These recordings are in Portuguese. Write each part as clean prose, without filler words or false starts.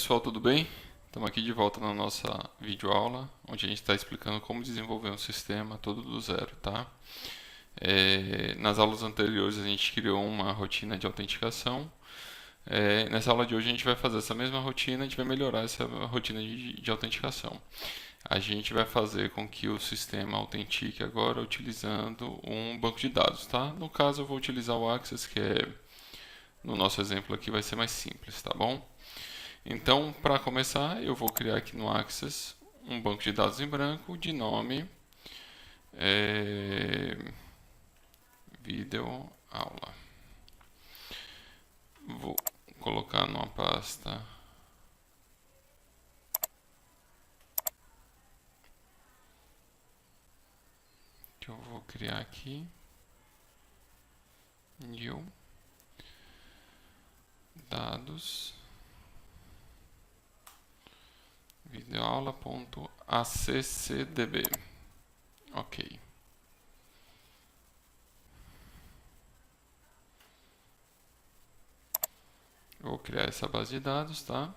pessoal, tudo bem? Estamos aqui de volta na nossa videoaula, onde a gente está explicando como desenvolver um sistema todo do zero, tá? Nas aulas anteriores a gente criou uma rotina de autenticação. Nessa aula de hoje a gente vai fazer essa mesma rotina, a gente vai melhorar essa rotina de autenticação. A gente vai fazer com que o sistema autentique agora utilizando um banco de dados, tá? No caso eu vou utilizar o Access, que no nosso exemplo aqui vai ser mais simples, tá bom? Então, para começar, eu vou criar aqui no Access um banco de dados em branco de nome Video Aula. Vou colocar numa pasta que eu vou criar aqui. New dados videoaula.accdb. Ok. Eu vou criar essa base de dados, tá?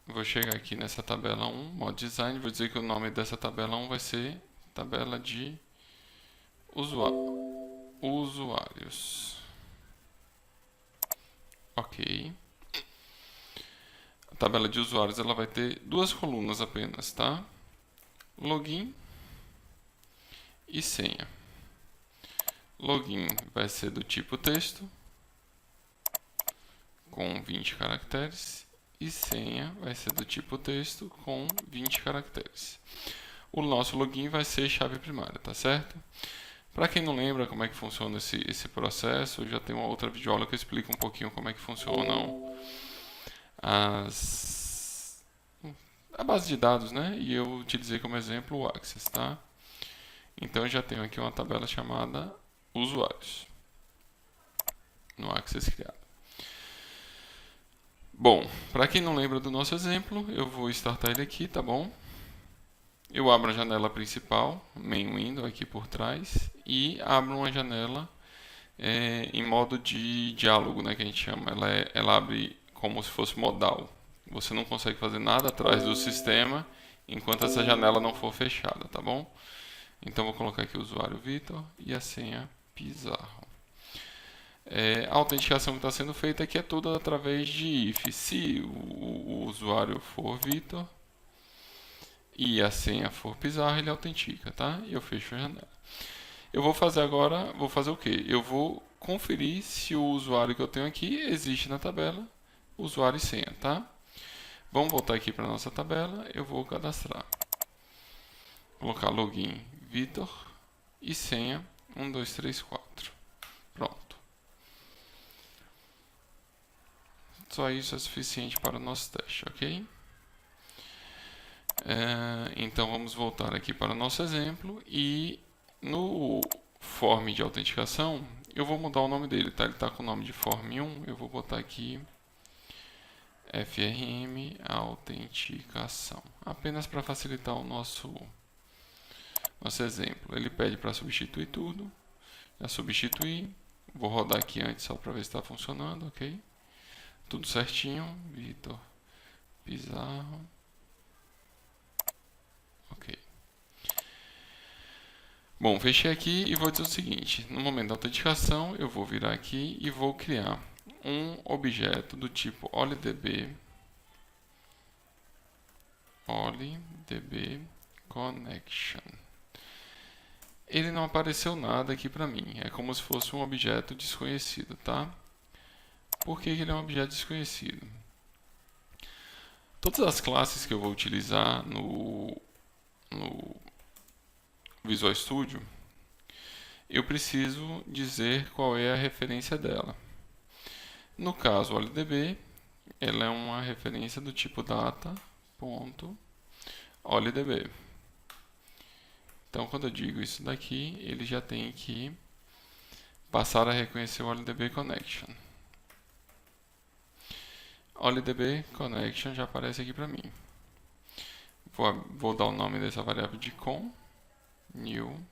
Vou chegar aqui nessa tabela 1, modo design, vou dizer que o nome dessa tabela 1 vai ser tabela de usuários. Ok. A tabela de usuários ela vai ter duas colunas apenas, tá? Login e senha. Login vai ser do tipo texto, com 20 caracteres, e senha vai ser do tipo texto, com 20 caracteres. O nosso login vai ser chave primária, tá certo? Para quem não lembra como é que funciona esse processo, já tem uma outra videoaula que eu explico um pouquinho como é que funcionam a base de dados, né? E eu utilizei como exemplo o Access, tá? Então eu já tenho aqui uma tabela chamada usuários no Access criado. Bom, para quem não lembra do nosso exemplo, eu vou startar ele aqui, tá bom? Eu abro a janela principal, main window aqui por trás, e abro uma janela em modo de diálogo, né, que a gente chama. Ela abre como se fosse modal. Você não consegue fazer nada atrás do sistema enquanto essa janela não for fechada, tá bom? Então vou colocar aqui o usuário Vitor e a senha Pizarro. A autenticação que está sendo feita aqui é tudo através de if. Se o usuário for Vitor e a senha for Pizarro, ele autentica, tá? E eu fecho a janela. Eu vou fazer agora, vou fazer o quê? Eu vou conferir se o usuário que eu tenho aqui existe na tabela, usuário e senha, tá? Vamos voltar aqui para a nossa tabela, eu vou cadastrar. Colocar login Vitor e senha 1234. Pronto. Só isso é suficiente para o nosso teste, ok? Então vamos voltar aqui para o nosso exemplo e no form de autenticação eu vou mudar o nome dele, tá? Ele está com o nome de form 1, eu vou botar aqui FRM autenticação, apenas para facilitar o nosso exemplo. Ele pede para substituir tudo, já substituí, vou rodar aqui antes só para ver se está funcionando, ok? Tudo certinho, Vitor Pizarro, ok. Bom, fechei aqui e vou dizer o seguinte, no momento da autenticação eu vou virar aqui e vou criar um objeto do tipo OLDB connection. Ele não apareceu nada aqui para mim, é como se fosse um objeto desconhecido, tá? Por que ele é um objeto desconhecido? Todas as classes que eu vou utilizar no Visual Studio, eu preciso dizer qual é a referência dela. No caso, o OLDB, ela é uma referência do tipo data.OLDB. Então, quando eu digo isso daqui, ele já tem que passar a reconhecer o OLDB Connection. OLDB Connection já aparece aqui para mim. Vou dar o nome dessa variável de new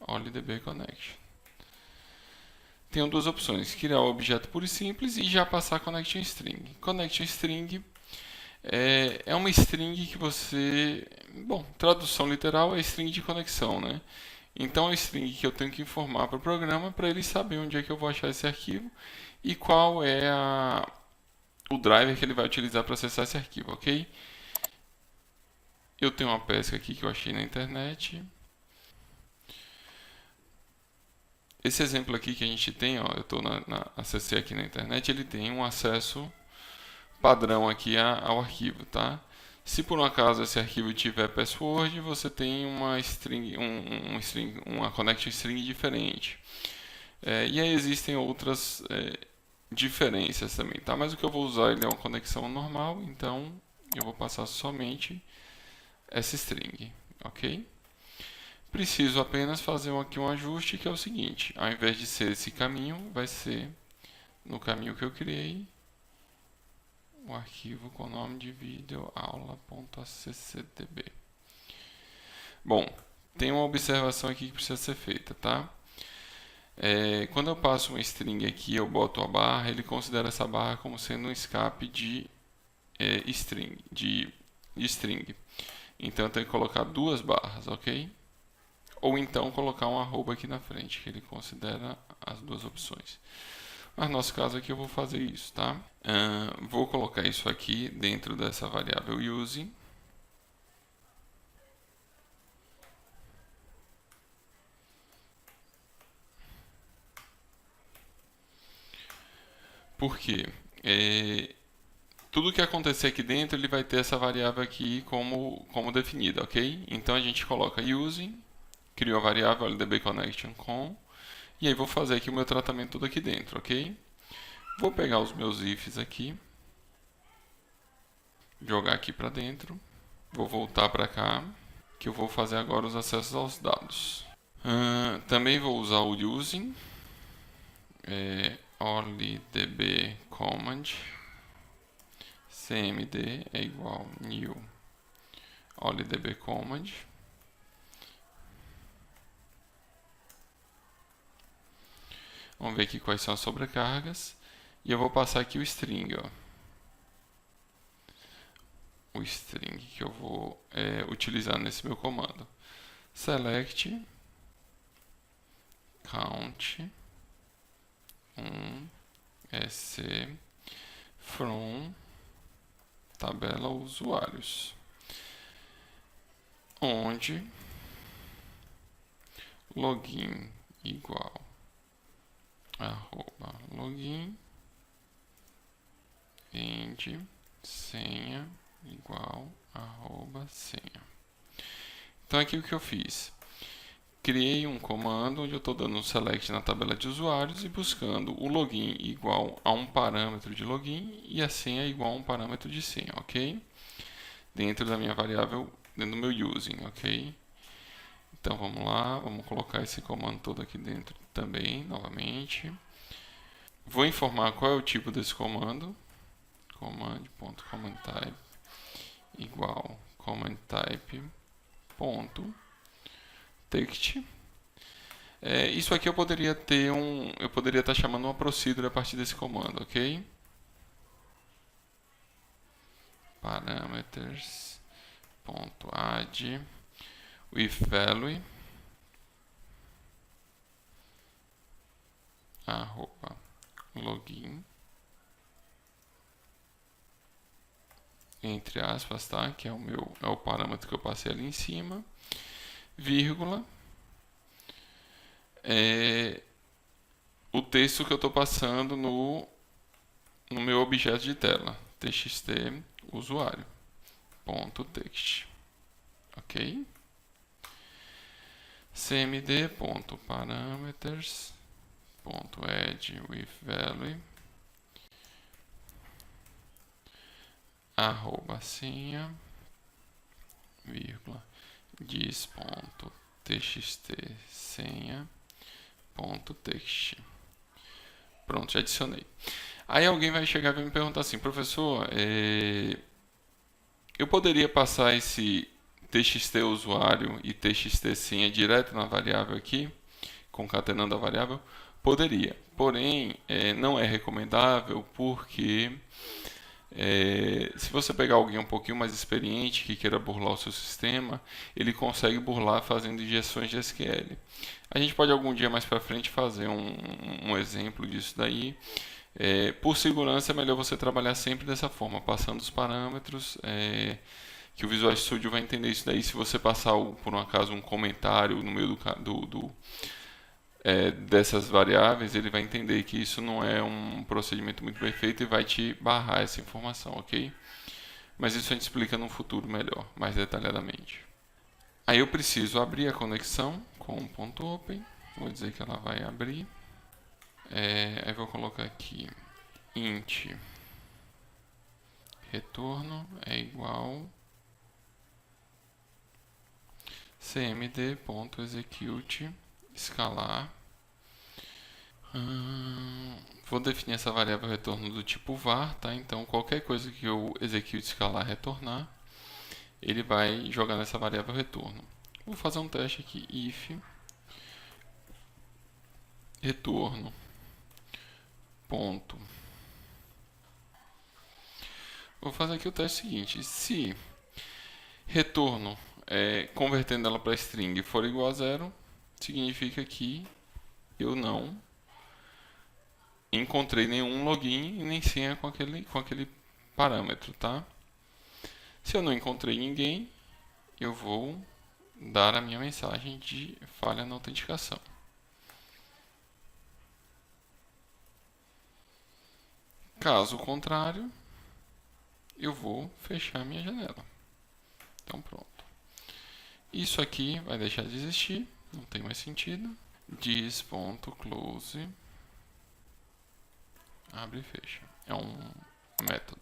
OLDB Connection. tenho duas opções: criar o objeto puro e simples e já passar connection string. Connection string é uma string que você... Bom, tradução literal é string de conexão, né? Então é uma string que eu tenho que informar para o programa para ele saber onde é que eu vou achar esse arquivo e qual é o driver que ele vai utilizar para acessar esse arquivo, ok? Eu tenho uma pesca aqui que eu achei na internet. Esse exemplo aqui que a gente tem, ó, eu estou acessei aqui na internet, ele tem um acesso padrão aqui ao arquivo, tá? Se por um acaso esse arquivo tiver password, você tem uma string, uma connection string diferente. E aí existem outras diferenças também, tá? Mas o que eu vou usar ele é uma conexão normal, então eu vou passar somente essa string, ok? Preciso apenas fazer aqui um ajuste que é o seguinte: ao invés de ser esse caminho, vai ser no caminho que eu criei o arquivo com o nome de videoaula.accdb. Bom, tem uma observação aqui que precisa ser feita, tá? Quando eu passo uma string aqui, eu boto a barra, ele considera essa barra como sendo um escape de string, string. Então eu tenho que colocar duas barras, ok? Ou então colocar um arroba aqui na frente, que ele considera as duas opções. Mas no nosso caso aqui eu vou fazer isso, tá? Vou colocar isso aqui dentro dessa variável use. Por quê? Tudo que acontecer aqui dentro, ele vai ter essa variável aqui como definida, ok? Então a gente coloca use, criou a variável ldbconnection com, e aí vou fazer aqui o meu tratamento tudo aqui dentro, ok? Vou pegar os meus ifs aqui, jogar aqui para dentro, vou voltar para cá, que eu vou fazer agora os acessos aos dados. Também vou usar o using, onlydb command, cmd é igual new onlydb command. Vamos ver aqui quais são as sobrecargas. E eu vou passar aqui o string, ó. O string que eu vou utilizar nesse meu comando. Select count sc from tabela usuários, onde login igual arroba login end senha igual arroba senha. Então aqui o que eu fiz? Criei um comando onde eu estou dando um select na tabela de usuários e buscando o login igual a um parâmetro de login e a senha igual a um parâmetro de senha, ok? Dentro da minha variável, dentro do meu using, ok? Então vamos lá, vamos colocar esse comando todo aqui dentro também, novamente. Vou informar qual é o tipo desse comando. Command.commandType igual commandType.text. Isso aqui eu poderia estar chamando uma procedure a partir desse comando, ok? Parameters.add with value arroba login entre aspas, tá? Que é o parâmetro que eu passei ali em cima, vírgula, o texto que eu estou passando no meu objeto de tela, txt usuário, ponto text, ok? cmd.parameters.add with value arroba senha vírgula dis.txt senha.text. Pronto, já adicionei. Aí alguém vai chegar e vai me perguntar assim: professor, eu poderia passar esse txt usuário e txt senha direto na variável aqui, concatenando a variável? Poderia, porém não é recomendável porque se você pegar alguém um pouquinho mais experiente que queira burlar o seu sistema, ele consegue burlar fazendo injeções de SQL. A gente pode algum dia mais para frente fazer um exemplo disso daí. Por segurança é melhor você trabalhar sempre dessa forma, passando os parâmetros, que o Visual Studio vai entender isso daí. Se você passar por um acaso um comentário no meio dessas variáveis, ele vai entender que isso não é um procedimento muito bem feito e vai te barrar essa informação, ok? Mas isso a gente explica no futuro melhor, mais detalhadamente. Aí eu preciso abrir a conexão com um ponto open, vou dizer que ela vai abrir. Aí vou colocar aqui int retorno é igual cmd.execute escalar. Vou definir essa variável retorno do tipo var, tá? Então qualquer coisa que eu execute escalar retornar, ele vai jogar nessa variável retorno. Vou fazer um teste aqui, if retorno ponto. Vou fazer aqui o teste seguinte: se retorno convertendo ela para string for igual a 0, significa que eu não encontrei nenhum login e nem senha com aquele parâmetro, tá? Se eu não encontrei ninguém, eu vou dar a minha mensagem de falha na autenticação. Caso contrário, eu vou fechar minha janela. Então pronto. Isso aqui vai deixar de existir, não tem mais sentido. Dis.close abre e fecha. É um método.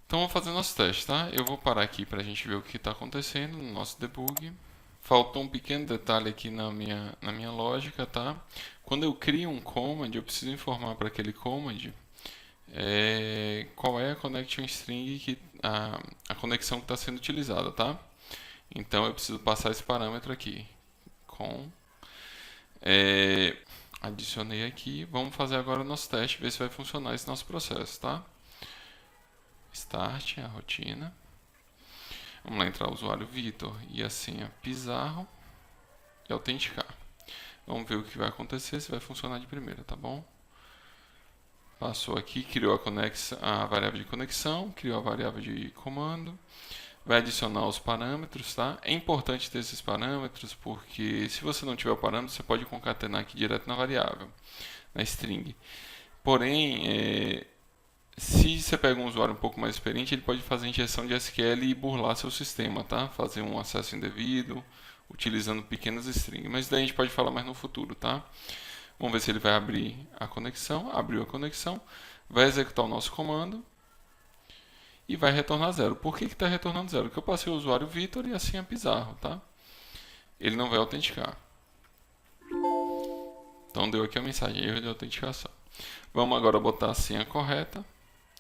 Então vamos fazer nosso teste, tá? Eu vou parar aqui para a gente ver o que está acontecendo no nosso debug. Faltou um pequeno detalhe aqui na minha lógica, tá? Quando eu crio um command, eu preciso informar para aquele command qual é a connection string, a conexão que está sendo utilizada, tá? Então eu preciso passar esse parâmetro aqui. Adicionei aqui. Vamos fazer agora o nosso teste, ver se vai funcionar esse nosso processo, tá? Start, a rotina. Vamos lá entrar o usuário Vitor e a senha Pizarro e autenticar. Vamos ver o que vai acontecer, se vai funcionar de primeira, tá bom? Passou aqui, criou a variável de conexão, criou a variável de comando, vai adicionar os parâmetros, tá? É importante ter esses parâmetros porque se você não tiver o parâmetro, você pode concatenar aqui direto na variável, na string. Porém, se você pega um usuário um pouco mais experiente, ele pode fazer injeção de SQL e burlar seu sistema, tá? Fazer um acesso indevido, utilizando pequenas strings. Mas daí a gente pode falar mais no futuro, tá? Vamos ver se ele vai abrir a conexão. Abriu a conexão, vai executar o nosso comando e vai retornar 0. Por que está retornando 0? Porque eu passei o usuário Vitor e a senha Pizarro, tá? Ele não vai autenticar. Então deu aqui a mensagem, erro de autenticação. Vamos agora botar a senha correta.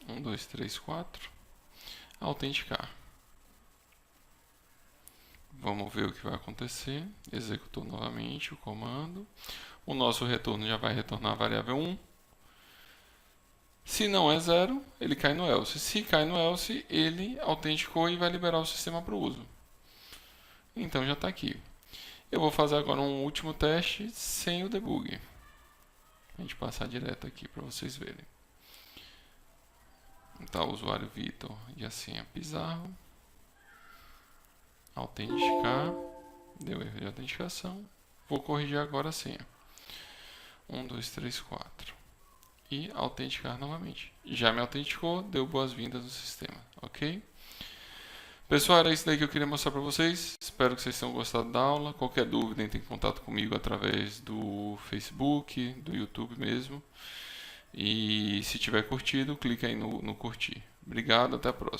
1, 2, 3, 4. Autenticar. Vamos ver o que vai acontecer. Executou novamente o comando. O nosso retorno já vai retornar a variável 1. Se não é 0, ele cai no else. Se cai no else, ele autenticou e vai liberar o sistema para o uso. Então já está aqui. Eu vou fazer agora um último teste sem o debug. A gente passar direto aqui para vocês verem. Então, o usuário Vitor e a senha Pizarro. Autenticar. Deu erro de autenticação. Vou corrigir agora a senha. 1, 2, 3, 4. E autenticar novamente. Já me autenticou, deu boas-vindas no sistema, ok? Pessoal, era isso daí que eu queria mostrar para vocês. Espero que vocês tenham gostado da aula. Qualquer dúvida, entre em contato comigo através do Facebook, do YouTube mesmo. E se tiver curtido, clica aí no curtir. Obrigado, até a próxima.